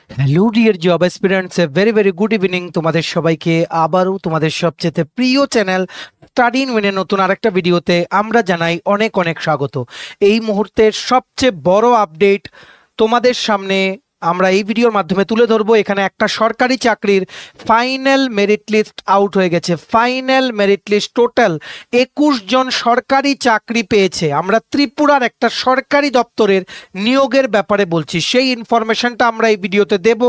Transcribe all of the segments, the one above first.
Hello dear job aspirants, a very very good evening তোমাদের সবাইকে। আবারও তোমাদের সবচেয়ে প্রিয় চ্যানেল স্টাডি ইন উইনের নতুন আরেকটা ভিডিওতে আমরা জানাই অনেক অনেক স্বাগত। এই মুহূর্তের সবচেয়ে বড় আপডেট তোমাদের সামনে আমরা এই ভিডিওর মাধ্যমে তুলে ধরবো। এখানে একটা সরকারি চাকরির ফাইনাল মেরিট লিস্ট আউট হয়ে গেছে। ফাইনাল মেরিট লিস্ট টোটাল 21 জন সরকারি চাকরি পেয়েছে। আমরা ত্রিপুরার একটা সরকারি দপ্তরের নিয়োগের ব্যাপারে বলছি, সেই ইনফরমেশনটা আমরা এই ভিডিওতে দেব।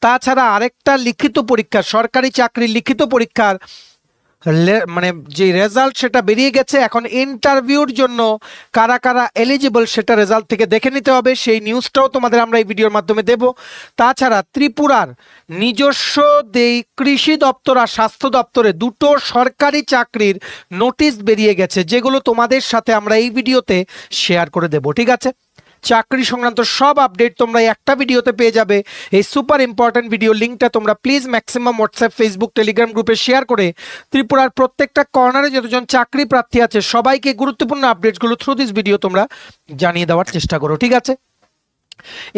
তাছাড়া আরেকটা লিখিত পরীক্ষা, সরকারি চাকরির লিখিত পরীক্ষার মানে যে রেজাল্ট সেটা বেরিয়ে গেছে। এখন ইন্টারভিউর জন্য কারা কারা এলিজিবল সেটা রেজাল্ট থেকে দেখে নিতে হবে, সেই নিউজটাও তোমাদের আমরা এই ভিডিওর মাধ্যমে দেব। তাছাড়া ত্রিপুরার নিজস্ব কৃষি দপ্তর আর স্বাস্থ্য দপ্তরে দুটো সরকারি চাকরির নোটিশ বেরিয়ে গেছে, যেগুলো তোমাদের সাথে আমরা এই ভিডিওতে শেয়ার করে দেব। ঠিক আছে, চাকরি সংক্রান্ত সব আপডেট তোমরা একটা ভিডিওতে পেয়ে যাবে। এই সুপার ইম্পর্টেন্ট ভিডিও লিঙ্কটা তোমরা please maximum WhatsApp, Facebook, Telegram গ্রুপে শেয়ার করে ত্রিপুরার প্রত্যেকটা কর্নারে যতজন চাকরি প্রার্থী আছে সবাইকে গুরুত্বপূর্ণ আপডেটসগুলো থ্রু দিস ভিডিও তোমরা জানিয়ে দেওয়ার চেষ্টা করো। ঠিক আছে,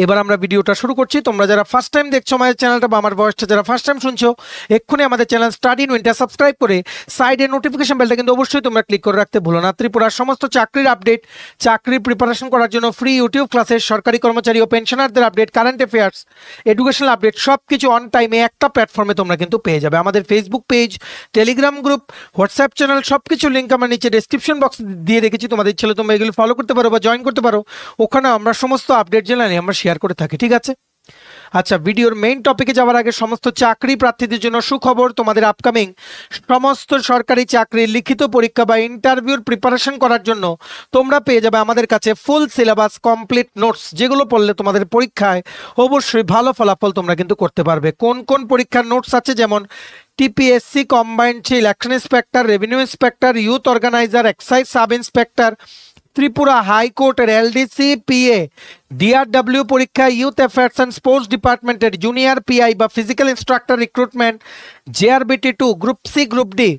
এবার আমরা ভিডিওটা শুরু করছি। তোমরা যারা ফার্স্ট টাইম দেখছো আমাদের চ্যানেলটা বা আমার ভয়েসটা যারা ফার্স্ট টাইম শুনছো, এক্ষুনি আমাদের চ্যানেল স্টাডি ইন উইনটা সাবস্ক্রাইব করে সাইডে নোটিফিকেশন বেলটা কিন্তু অবশ্যই তোমরা ক্লিক করে রাখতে ভুলো না। ত্রিপুরার সমস্ত চাকরির আপডেট, চাকরির প্রিপারেশন করার জন্য ফ্রি ইউটিউব ক্লাসেস, সরকারি কর্মচারী ও পেনশনারদের update, current affairs, educational update সব কিছু অন টাইমে একটা প্ল্যাটফর্মে তোমরা কিন্তু পেয়ে যাবে। আমাদের Facebook page, Telegram group, WhatsApp channel সব কিছু লিঙ্ক আমরা নিচে ডেসক্রিপশন বক্স দিয়ে রেখেছি। তোমাদের ইচ্ছে হলে তোমরা এগুলো ফলো করতে পারো বা জয়েন করতে পারো। ওখানে আমরা সমস্ত আপডেট জেনে আমরা শেয়ার করে থাকি। ঠিক আছে, আচ্ছা, ভিডিওর মেইন টপিকে যাওয়ার আগে সমস্ত চাকরি প্রার্থীদের জন্য সুখবর। তোমাদের আপকামিং সমস্ত সরকারি চাকরির লিখিত পরীক্ষা বা ইন্টারভিউর প্রিপারেশন করার জন্য তোমরা পেয়ে যাবে আমাদের কাছে ফুল সিলেবাস কমপ্লিট নোটস, যেগুলো পড়লে তোমাদের পরীক্ষায় অবশ্যই ভালো ফলাফল তোমরা কিন্তু করতে পারবে। কোন কোন পরীক্ষার নোটস আছে, যেমন TPSC combined election inspector, revenue inspector, youth organizer, excise sub inspector, Tripura হাইকোর্টের এলডিসি পিএ, ডিআরডব্লিউ পরীক্ষা, ইউথ অ্যাফেয়ার্স অ্যান্ড স্পোর্টস ডিপার্টমেন্টের জুনিয়র পিআই বা physical instructor recruitment, JRBT 2, group C, group D,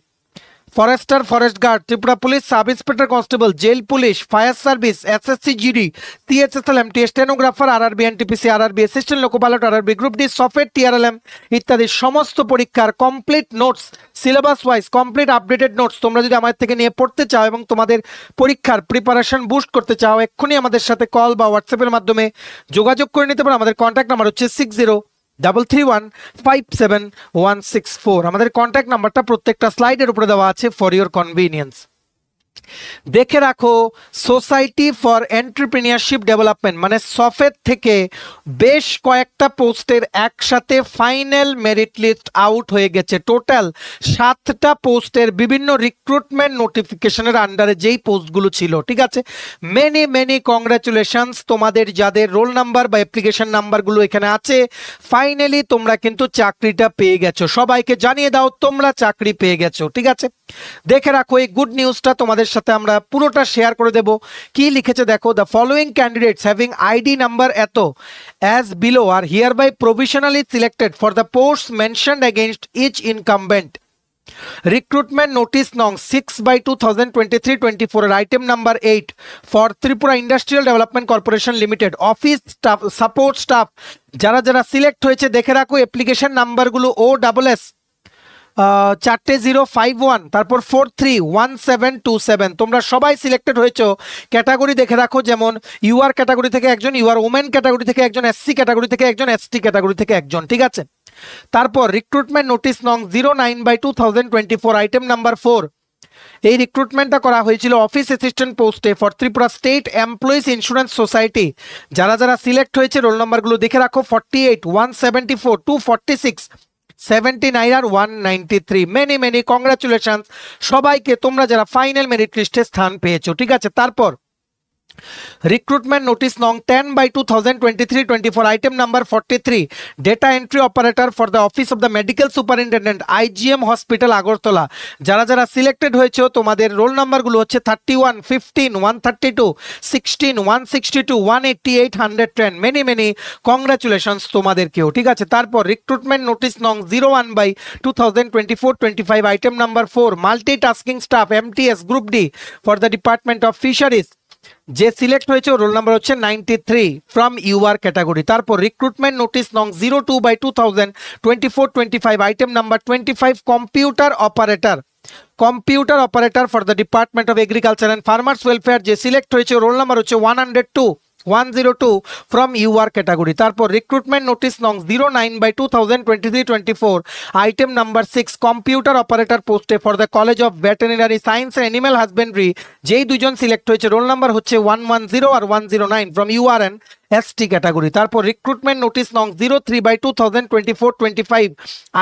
forester, forest guard, Tripura police sub inspector constable, jail police, fire service, SSC GD, CHSL MT, stenographer, RRB, NTPC, RRB, assistant loco pilot, RRB, group D, software, TRLM ইত্যাদি সমস্ত পরীক্ষার complete notes, syllabus wise complete updated notes তোমরা যদি আমাদের থেকে নিয়ে পড়তে চাও এবং তোমাদের পরীক্ষার প্রিপারেশন বুস্ট করতে চাও, এক্ষুনি আমাদের সাথে কল বা হোয়াটসঅ্যাপের মাধ্যমে যোগাযোগ করে নিতে পারো। আমাদের কন্ট্যাক্ট নাম্বার হচ্ছে 6033157164। আমাদের কন্ট্যাক্ট নাম্বারটা প্রত্যেকটা স্লাইডের উপরে দেওয়া আছে ফর ইওর কনভিনিয়েন্স। দেখে রাখো, সোসাইটি ফর এন্টারপ্রেনিয়ারশিপ ডেভেলপমেন্ট মানে সফেদ থেকে বেশ কয়েকটা পোস্টের একসাথে ফাইনাল মেরিট লিস্ট আউট হয়ে গেছে। টোটাল 7টা পোস্টের বিভিন্ন রিক্রুটমেন্ট নোটিফিকেশনের আন্ডারে যেই পোস্টগুলো ছিল। ঠিক আছে, মেনি মেনি কংগ্রাচুলেশনস তোমাদের যাদের রোল নাম্বার বা অ্যাপ্লিকেশন নাম্বারগুলো এখানে আছে। ফাইনালি তোমরা কিন্তু চাকরিটা পেয়ে গেছো। সবাইকে জানিয়ে দাও তোমরা চাকরি পেয়ে গেছো। ঠিক আছে, দেখে রাখো, এই গুড নিউজটা তোমাদের সাথে আমরা পুরোটা শেয়ার করে দেব। কি লিখেছে দেখো, the following candidates having ID number এত as below are hereby provisionally selected for the post mentioned against each incumbent. Recruitment notice নং 6/2023-24 এর item number 8 for Tripura industrial development corporation limited office staff, support staff. যারা যারা select হয়েছে দেখে রাখো, application নাম্বারগুলো OSS 4051, তারপর 431727। তোমরা সবাই সিলেক্টেড হয়েছো। ক্যাটাগরি দেখে রাখো, যেমন ইউআর ক্যাটাগরি থেকে একজন, ইউআর ওমেন ক্যাটাগরি থেকে একজন, এসসি ক্যাটাগরি থেকে একজন, এসটি ক্যাটাগরি থেকে একজন। ঠিক আছে, তারপর রিক্রুটমেন্ট নোটিস নং 09/2024 আইটেম নাম্বার 4। এই রিক্রুটমেন্টটা করা হয়েছিল অফিস অ্যাসিস্ট্যান্ট পোস্টে for Tripura state employees insurance society. যারা যারা সিলেক্ট হয়েছে রোল নাম্বারগুলো দেখে রাখো, 48, 174, 246, 79 আর 193। মেনি মেনি কংগ্রাচুলেশনস সবাইকে, তোমরা যারা ফাইনাল মেরিট লিস্টে স্থান পেয়েছো। ঠিক আছে, তারপর রিক্রুটমেন্ট নোটিস নং 10/2023-24 item number 43 data entry operator for the office of the medical superintendent IgM hospital Agartala. যারা যারা সিলেক্টেড হয়েছে তোমাদের রোল নাম্বারগুলো হচ্ছে 31, 15, 132, 16, 162, 188, 110। মেনি মেনি কংগ্রাচুলেশনস তোমাদেরকেও। ঠিক আছে, তারপর রিক্রুটমেন্ট নোটিস নং 01/2024-25 item number 4 multitasking staff MTS group D for the department of fisheries যে সিলেক্ট হয়েছে রোল নাম্বার হচ্ছে 93 ফ্রম ইউআর ক্যাটাগরি। তারপর রিক্রুটমেন্ট নোটিস নং 02/2024-25 item number 25 computer operator for the department of agriculture and farmers welfare. যে select হয়েছে roll number হচ্ছে 102 from UR category. তারপর recruitment notice নং 09/2023-24 আইটেম নাম্বার 6 কম্পিউটার অপারেটর পোস্টে for the college of veterinary science and animal husbandry. যেই দুজন select হয়েছে roll number হচ্ছে 110 আর 109 from UR and ST category. তারপর রিক্রুটমেন্ট নোটিস নং 03/2024-25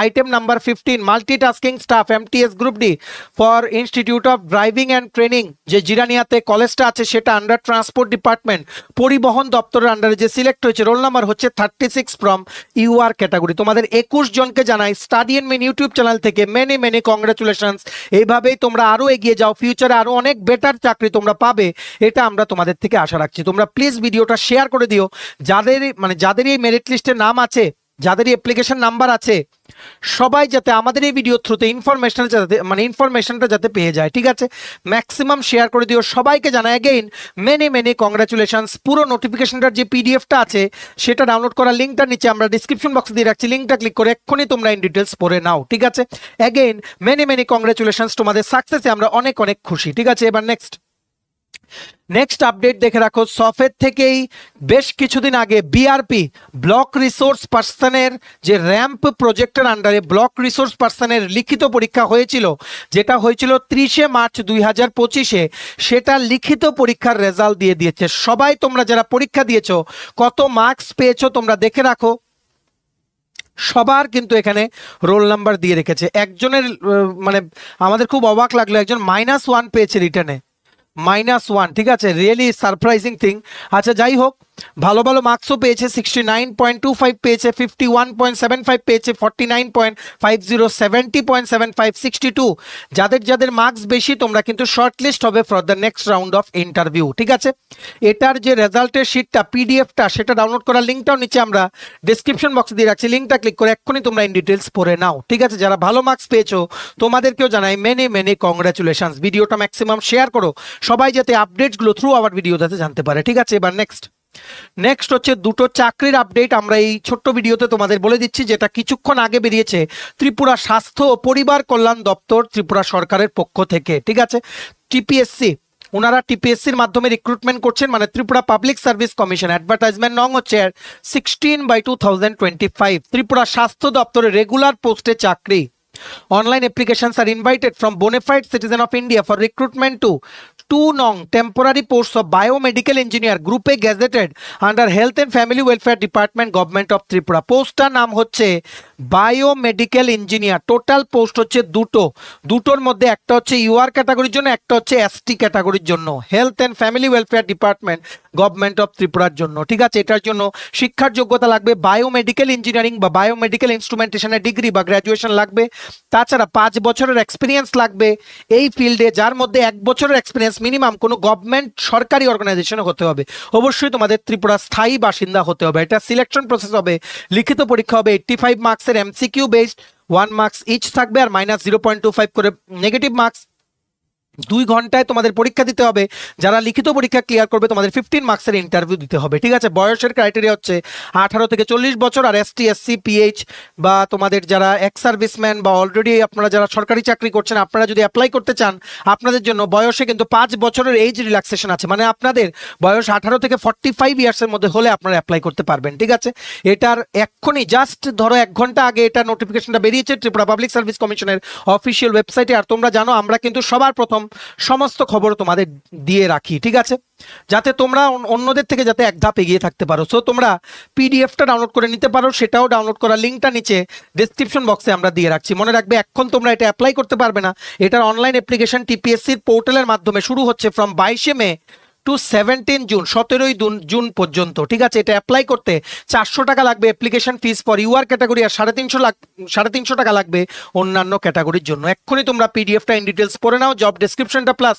item number 15 multitasking staff MTS group D for institute of driving and training. যে জিরানিয়াতে কলেজটা আছে সেটা আন্ডার ট্রান্সপোর্ট ডিপার্টমেন্ট পরিবহন দপ্তরের আন্ডারে যে সিলেক্ট হয়েছে রোল নাম্বার হচ্ছে 36 ফ্রম ইউআর ক্যাটাগরি। তোমাদের 21 জনকে জানাই study and men YouTube channel থেকে মেনি কংগ্রাচুলেশনস। এইভাবেই তোমরা আরো এগিয়ে যাও, ফিউচারে আরো অনেক বেটার চাকরি তোমরা পাবে, এটা আমরা তোমাদের থেকে আশা রাখছি। তোমরা প্লিজ ভিডিওটা শেয়ার করে দিও যাদের এই মেরিট লিস্টে নাম আছে, যাদের অ্যাপ্লিকেশন নাম্বার আছে, সবাই যাতে আমাদের এই ভিডিও থ্রুতে ইনফরমেশনটা যাতে পেয়ে যায়। ঠিক আছে, ম্যাক্সিমাম শেয়ার করে দিও। সবাইকে জানাই অ্যাগেইন মেনি কংগ্রাচুলেশনস। পুরো নোটিফিকেশনটার যে পিডিএফটা আছে সেটা ডাউনলোড করার লিঙ্কটা নিচে আমরা ডিসক্রিপশন বক্সে দিয়ে রাখছি, লিঙ্কটা ক্লিক করে এক্ষুনি তোমরা ইন ডিটেলস পড়ে নাও। ঠিক আছে, অ্যাগেইন মেনি কংগ্রাচুলেশনস, তোমাদের সাকসেসে আমরা অনেক খুশি। ঠিক আছে, এবার নেক্সট আপডেট দেখে রাখো। সফের থেকেই বেশ কিছুদিন আগে বিআরপি ব্লক রিসোর্স পার্সনের যে র্যাম্প প্রজেক্টের আন্ডারে ব্লক রিসোর্স পার্সনের লিখিত পরীক্ষা হয়েছিল, যেটা হয়েছিল 30 মার্চ 2025-এ, সেটা লিখিত পরীক্ষার রেজাল্ট দিয়ে দিয়েছে। সবাই তোমরা যারা পরীক্ষা দিয়েছো কত মার্কস পেয়েছো তোমরা দেখে রাখো। সবার কিন্তু এখানে রোল নাম্বার দিয়ে রেখেছে। একজনের মানে আমাদের খুব অবাক লাগলো, একজন -1 পেয়েছে রিটার্নে, -1। ঠিক আছে, রিয়েলি সারপ্রাইজিং থিং। আচ্ছা, যাই হোক, ভালো মার্কসও পেয়েছে, 69.25 পেয়েছে, 51.75 পেয়েছে, 49.50, 70.75, 62। যাদের মার্কস বেশি তোমরা কিন্তু শর্টলিস্ট হবে for the next round of interview. ঠিক আছে, এটার যে রেজাল্টের শিটটা পিডিএফটা সেটা ডাউনলোড করার লিঙ্কটাও নিচে আমরা ডিসক্রিপশন বক্সে দিয়ে রাখছি, লিঙ্কটা ক্লিক করে এক্ষুনি তোমরা ইন ডিটেলস পড়ে নাও। ঠিক আছে, যারা ভালো মার্কস পেয়েছো তোমাদেরকেও জানাই মেনি কংগ্রাচুলেশনস। ভিডিওটা ম্যাক্সিমাম শেয়ার করো, সবাই যাতে আপডেটসগুলো থ্রু আওয়ার ভিডিও যাতে জানতে পারে। ঠিক আছে, এবার নেক্সট হচ্ছে দুটো চাকরির আপডেট। আমরা এই ছোট্ট ভিডিওতে তোমাদের বলে দিচ্ছি, যেটা কিছুক্ষণ আগে বেরিয়েছে ত্রিপুরা স্বাস্থ্য ও পরিবার কল্যাণ দপ্তর ত্রিপুরা সরকারের পক্ষ থেকে। ঠিক আছে, টিপিএসসি, ওনারা টিপিএসসির মাধ্যমে রিক্রুটমেন্ট করছেন, মানে Tripura public service commission. Advertisement নং হচ্ছে 16/2025। ত্রিপুরা স্বাস্থ্য দপ্তরের রেগুলার পোস্টে চাকরি। Online applications are invited from bona fide citizen of India for recruitment to 2 nong temporary posts of biomedical engineer group A gazetted under health and family welfare department government of Tripura। পোস্টটার নাম হচ্ছে biomedical engineer. Total post হচ্ছে দুটোর মধ্যে একটা হচ্ছে UR ক্যাটাগরির জন্য, একটা হচ্ছে এসটি ক্যাটাগরির জন্য, health and family welfare department government of ত্রিপুরার জন্য। ঠিক আছে, এটার জন্য শিক্ষার যোগ্যতা লাগবে বায়োমেডিক্যাল ইঞ্জিনিয়ারিং বা বায়োমেডিক্যাল ইনস্ট্রুমেন্টেশনের ডিগ্রি বা গ্র্যাজুয়েশন লাগবে। তাছাড়া 5 বছরের এক্সপিরিয়েন্স লাগবে এই ফিল্ডে, যার মধ্যে 1 বছরের এক্সপিরিয়েন্স মিনিমাম কোনো গভর্নমেন্ট সরকারি অর্গানাইজেশনে হতে হবে। অবশ্যই তোমাদের ত্রিপুরা স্থায়ী বাসিন্দা হতে হবে। এটা সিলেকশন প্রসেস হবে, লিখিত পরীক্ষা হবে, 85 মার্কসের এমসিকিউ বেসড, 1 মার্কস ইচ থাকবে, আর -0.25 করে নেগেটিভ মার্কস। 2 ঘন্টায় তোমাদের পরীক্ষা দিতে হবে। যারা লিখিত পরীক্ষা ক্লিয়ার করবে তোমাদের 15 মার্কসের ইন্টারভিউ দিতে হবে। ঠিক আছে, বয়সের ক্রাইটেরিয়া হচ্ছে 18 থেকে 40 বছর, আর এসটি এসসি পিএইচ বা তোমাদের যারা এক্স সার্ভিসম্যান বা অলরেডি আপনারা যারা সরকারি চাকরি করছেন, আপনারা যদি অ্যাপ্লাই করতে চান আপনাদের জন্য বয়সে কিন্তু 5 বছরের এজ রিল্যাক্সেশন আছে, মানে আপনাদের বয়স 18 থেকে 45 ইয়ার্সের মধ্যে হলে আপনারা অ্যাপ্লাই করতে পারবেন। ঠিক আছে, এটার এক্ষুনি জাস্ট ধরো 1 ঘন্টা আগে এটা নোটিফিকেশনটা বেরিয়েছে ত্রিপুরা পাবলিক সার্ভিস কমিশনের অফিসিয়াল ওয়েবসাইটে। আর তোমরা জানো আমরা কিন্তু সবার প্রথম সমস্ত খবর তোমাদের দিয়ে রাখি। ঠিক আছে, যাতে তোমরা অন্যদের থেকে যাতে এক ধাপ এগিয়ে থাকতে পারো। সো তোমরা পিডিএফটা ডাউনলোড করে নিতে পারো, সেটাও ডাউনলোড করার লিঙ্কটা নিচে ডেসক্রিপশন বক্সে আমরা দিয়ে রাখছি। মনে রাখবে এখন তোমরা এটা অ্যাপ্লাই করতে পারবে না, এটার অনলাইন অ্যাপ্লিকেশন টিপিএসসির পোর্টালের মাধ্যমে শুরু হচ্ছে from 22 May to 17 June, 17 June পর্যন্ত। ঠিক আছে, এটা অ্যাপ্লাই করতে 400 টাকা লাগবে application fees for UR category, আর 350 টাকা লাগবে অন্যান্য ক্যাটাগরির জন্য। এক্ষুনি তোমরা পিডিএফটা ইন ডিটেলস পড়ে নাও, জব ডেসক্রিপশনটা প্লাস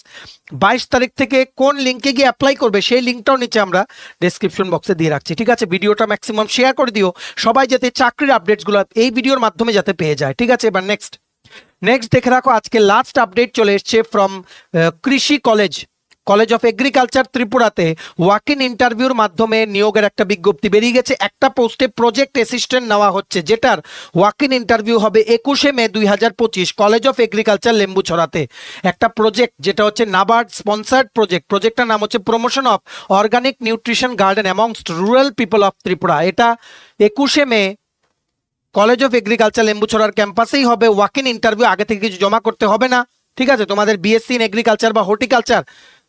22 তারিখ থেকে কোন লিঙ্কে গিয়ে অ্যাপ্লাই করবে সেই লিঙ্কটাও নিচে আমরা ডেসক্রিপশন বক্সে দিয়ে রাখছি। ঠিক আছে, ভিডিওটা ম্যাক্সিমাম শেয়ার করে দিও, সবাই যাতে চাকরির আপডেটসগুলো এই ভিডিওর মাধ্যমে যাতে পেয়ে যায়। ঠিক আছে, এবার নেক্সট দেখে রাখো। আজকে লাস্ট আপডেট চলে এসছে ফ্রম কৃষি কলেজ কলেজ অফ এগ্রিকালচার ত্রিপুরাতে ওয়াক ইন ইন্টারভিউর মাধ্যমে নিয়োগের একটা বিজ্ঞপ্তি বেরিয়ে গেছে। একটা পোস্টে প্রজেক্ট অ্যাসিস্ট্যান্ট নেওয়া হচ্ছে, যেটার ওয়াক ইন ইন্টারভিউ হবে 21শে মে 2025 কলেজ অফ এগ্রিকালচার লেম্বুছড়াতে। একটা প্রজেক্ট যেটা হচ্ছে নাবার্ড স্পন্সার্ড প্রজেক্টটার নাম হচ্ছে promotion of organic nutrition garden amongst rural people of Tripura. এটা 21শে মে কলেজ অফ এগ্রিকালচার লেম্বুছড়ার ক্যাম্পাসেই হবে। ওয়াক ইন ইন্টারভিউ আগে থেকে কিছু জমা করতে হবে না, ঠিক আছে? তোমাদের বিএসসি ইন এগ্রিকালচার বা হর্টিকালচার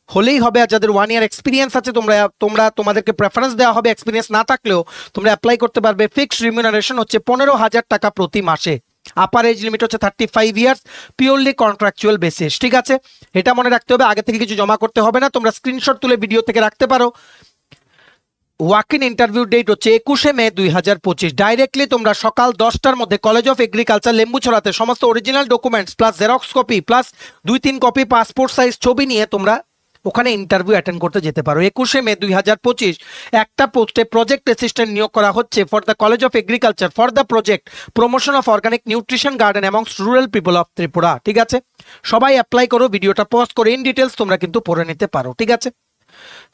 হলেই হবে। আর যাদের 1 ইয়ার এক্সপিরিয়েন্স আছে তোমাদেরকে প্রেফারেন্স দেওয়া হবে। এক্সপিরিয়েন্স না থাকলেও তোমরা অ্যাপ্লাই করতে পারবে। ফিক্সড রিমিউনারেশন হচ্ছে 15,000 টাকা প্রতি মাসে। আপার এজ লিমিট হচ্ছে 35 ইয়ার্স, পিওরলি কন্ট্রাকচুয়াল বেসিস, ঠিক আছে? এটা মনে রাখতে হবে, আগে থেকে কিছু জমা করতে হবে না। তোমরা স্ক্রিনশট তুলে ভিডিও থেকে রাখতে পারো। ওয়াক ইন ইন্টারভিউ ডেট হচ্ছে 21শে মে 2025। ডাইরেক্টলি তোমরা সকাল 10টার মধ্যে কলেজ অফ এগ্রিকালচার লেম্বুছড়াতে সমস্ত original documents plus xerox copy plus 2-3 copy passport size ছবি নিয়ে তোমরা ওখানে ইন্টারভিউ অ্যাটেন্ড করতে যেতে পারো। 21শে মে 2025 একটা পোস্টে প্রজেক্ট অ্যাসিস্ট্যান্ট নিয়োগ করা হচ্ছে for the college of agriculture for the project promotion of organic nutrition garden amongst rural people of Tripura, ঠিক আছে? সবাই অ্যাপ্লাই করো। ভিডিওটা পজ করে ইন ডিটেলস তোমরা কিন্তু পড়ে নিতে পারো, ঠিক আছে?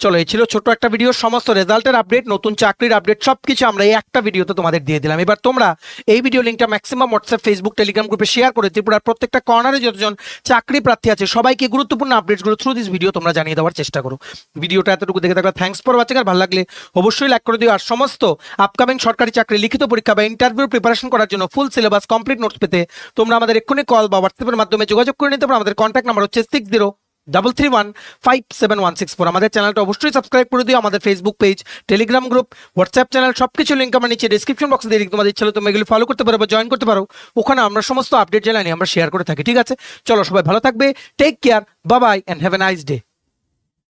চলো, এই ছিল ছোট একটা ভিডিও। সমস্ত রেজাল্টের আপডেট, নতুন চাকরির আপডেট সবকিছু আমরা এই একটা ভিডিওতে তোমাদের দিয়ে দিলাম। এবার তোমরা এই ভিডিও লিঙ্কটা ম্যাক্সিমাম হোয়াটসঅ্যাপ, ফেসবুক, টেলিগ্রাম গ্রুপে শেয়ার করে ত্রিপুরার প্রত্যেকটা কর্নারে যতজন চাকরি প্রার্থী আছে সবাইকে গুরুত্বপূর্ণ আপডেটসগুলো থ্রু দিস ভিডিও তোমরা জানিয়ে দেওয়ার চেষ্টা করো। ভিডিওটা এতটুকু দেখে থাকলে থ্যাঙ্কস ফর ওয়াচিং। আর ভালো লাগলে অবশ্যই লাইক করে দিও। আর সমস্ত আপকামিং সরকারি চাকরি লিখিত পরীক্ষা বা ইন্টারভিউ প্রিপারেশন করার জন্য ফুল সিলেবাস কমপ্লিট নোটস পেতে তোমরা আমাদের এক্ষুনি কল বা হোয়াটসঅ্যাপের মাধ্যমে যোগাযোগ করে নিতে পারো। আমাদের কন্ট্যাক্ট নাম্বার হচ্ছে 6033157164। আমাদের চ্যানেলটা অবশ্যই সাবস্ক্রাইব করে দিও। আমাদের Facebook page, Telegram group, WhatsApp channel সবকিছু লিঙ্ক আমার নিচে ডেসক্রিপশন বক্সে দিয়ে দিই। তোমাদের ইচ্ছা হলে তোমরা এগুলো ফলো করতে পারো বা জয়েন করতে পারো। ওখানে আমরা সমস্ত আপডেট জানাই আমরা শেয়ার করে থাকি, ঠিক আছে? চলো, সবাই ভালো থাকবে। Take care, bye bye, and have a nice day.